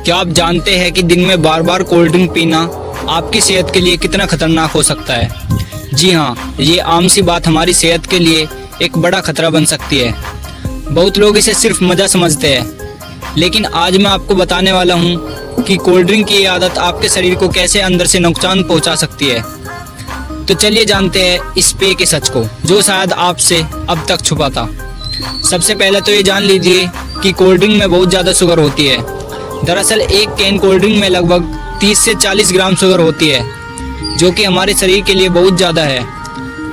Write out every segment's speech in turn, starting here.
क्या आप जानते हैं कि दिन में बार बार कोल्ड ड्रिंक पीना आपकी सेहत के लिए कितना खतरनाक हो सकता है? जी हाँ, ये आम सी बात हमारी सेहत के लिए एक बड़ा खतरा बन सकती है। बहुत लोग इसे सिर्फ मज़ा समझते हैं, लेकिन आज मैं आपको बताने वाला हूँ कि कोल्ड ड्रिंक की ये आदत आपके शरीर को कैसे अंदर से नुकसान पहुँचा सकती है। तो चलिए जानते हैं इस पेय के सच को, जो शायद आपसे अब तक छुपा था। सबसे पहले तो ये जान लीजिए कि कोल्ड ड्रिंक में बहुत ज़्यादा शुगर होती है। दरअसल एक कैन कोल्ड ड्रिंक में लगभग 30 से 40 ग्राम शुगर होती है, जो कि हमारे शरीर के लिए बहुत ज़्यादा है।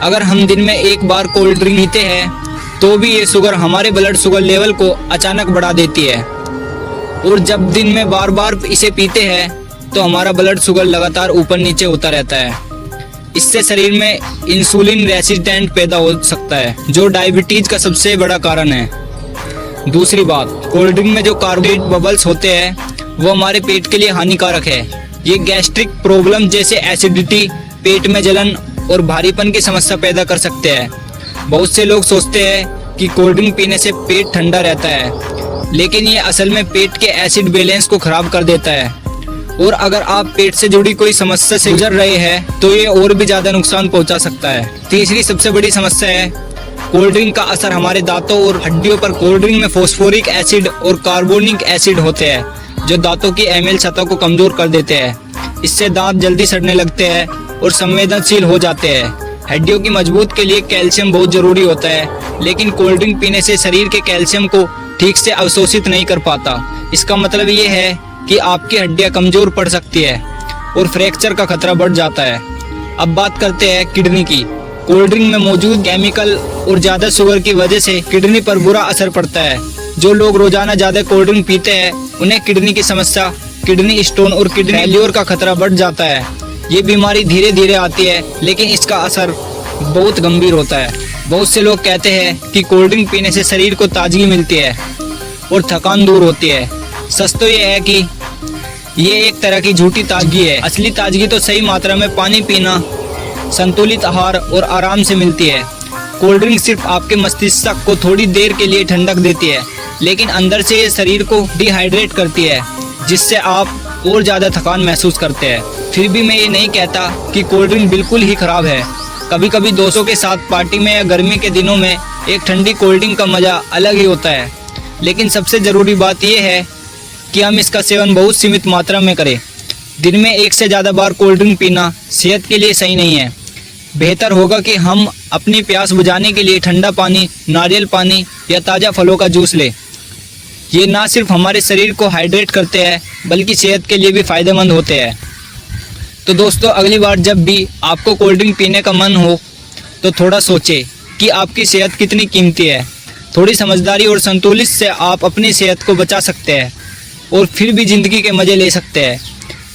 अगर हम दिन में एक बार कोल्ड ड्रिंक पीते हैं तो भी ये शुगर हमारे ब्लड शुगर लेवल को अचानक बढ़ा देती है, और जब दिन में बार बार इसे पीते हैं तो हमारा ब्लड शुगर लगातार ऊपर नीचे होता रहता है। इससे शरीर में इंसुलिन रेसिस्टेंट पैदा हो सकता है, जो डायबिटीज का सबसे बड़ा कारण है। दूसरी बात, कोल्ड ड्रिंक में जो कार्बोनेट बबल्स होते हैं वो हमारे पेट के लिए हानिकारक है। ये गैस्ट्रिक प्रॉब्लम जैसे एसिडिटी, पेट में जलन और भारीपन की समस्या पैदा कर सकते हैं। बहुत से लोग सोचते हैं कि कोल्ड ड्रिंक पीने से पेट ठंडा रहता है, लेकिन ये असल में पेट के एसिड बैलेंस को खराब कर देता है, और अगर आप पेट से जुड़ी कोई समस्या से गुजर रहे हैं तो ये और भी ज़्यादा नुकसान पहुंचा सकता है। तीसरी सबसे बड़ी समस्या है कोल्ड ड्रिंक का असर हमारे दांतों और हड्डियों पर। कोल्ड ड्रिंक में फॉस्फोरिक एसिड और कार्बोनिक एसिड होते हैं, जो दांतों की एमेल सतह को कमजोर कर देते हैं। इससे दांत जल्दी सड़ने लगते हैं और संवेदनशील हो जाते हैं। हड्डियों की मजबूत के लिए कैल्शियम बहुत जरूरी होता है, लेकिन कोल्ड ड्रिंक पीने से शरीर के कैल्शियम को ठीक से अवशोषित नहीं कर पाता। इसका मतलब ये है कि आपकी हड्डियां कमजोर पड़ सकती है और फ्रैक्चर का खतरा बढ़ जाता है। अब बात करते हैं किडनी की। कोल्ड ड्रिंक में मौजूद केमिकल और ज़्यादा शुगर की वजह से किडनी पर बुरा असर पड़ता है। जो लोग रोजाना ज़्यादा कोल्ड ड्रिंक पीते हैं उन्हें किडनी की समस्या, किडनी स्टोन और किडनी फेल्योर का खतरा बढ़ जाता है। ये बीमारी धीरे धीरे आती है, लेकिन इसका असर बहुत गंभीर होता है। बहुत से लोग कहते हैं कि कोल्ड ड्रिंक पीने से शरीर को ताजगी मिलती है और थकान दूर होती है। सच तो ये है कि ये एक तरह की झूठी ताजगी है। असली ताजगी तो सही मात्रा में पानी पीना, संतुलित आहार और आराम से मिलती है। कोल्ड ड्रिंक सिर्फ आपके मस्तिष्क को थोड़ी देर के लिए ठंडक देती है, लेकिन अंदर से ये शरीर को डिहाइड्रेट करती है, जिससे आप और ज़्यादा थकान महसूस करते हैं। फिर भी मैं ये नहीं कहता कि कोल्ड ड्रिंक बिल्कुल ही खराब है। कभी कभी दोस्तों के साथ पार्टी में या गर्मी के दिनों में एक ठंडी कोल्ड ड्रिंक का मज़ा अलग ही होता है, लेकिन सबसे ज़रूरी बात यह है कि हम इसका सेवन बहुत सीमित मात्रा में करें। दिन में एक से ज़्यादा बार कोल्ड ड्रिंक पीना सेहत के लिए सही नहीं है। बेहतर होगा कि हम अपनी प्यास बुझाने के लिए ठंडा पानी, नारियल पानी या ताज़ा फलों का जूस लें। ये ना सिर्फ हमारे शरीर को हाइड्रेट करते हैं, बल्कि सेहत के लिए भी फ़ायदेमंद होते हैं। तो दोस्तों, अगली बार जब भी आपको कोल्ड ड्रिंक पीने का मन हो तो थोड़ा सोचें कि आपकी सेहत कितनी कीमती है। थोड़ी समझदारी और संतुलित से आप अपनी सेहत को बचा सकते हैं और फिर भी ज़िंदगी के मज़े ले सकते हैं।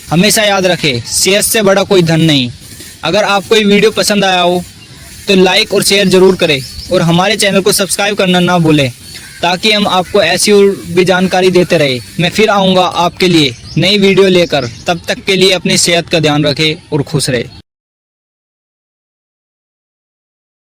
हमेशा याद रखें, सेहत से बड़ा कोई धन नहीं। अगर आपको ये वीडियो पसंद आया हो तो लाइक और शेयर ज़रूर करें, और हमारे चैनल को सब्सक्राइब करना ना भूलें, ताकि हम आपको ऐसी और भी जानकारी देते रहे। मैं फिर आऊँगा आपके लिए नई वीडियो लेकर। तब तक के लिए अपनी सेहत का ध्यान रखें और खुश रहें।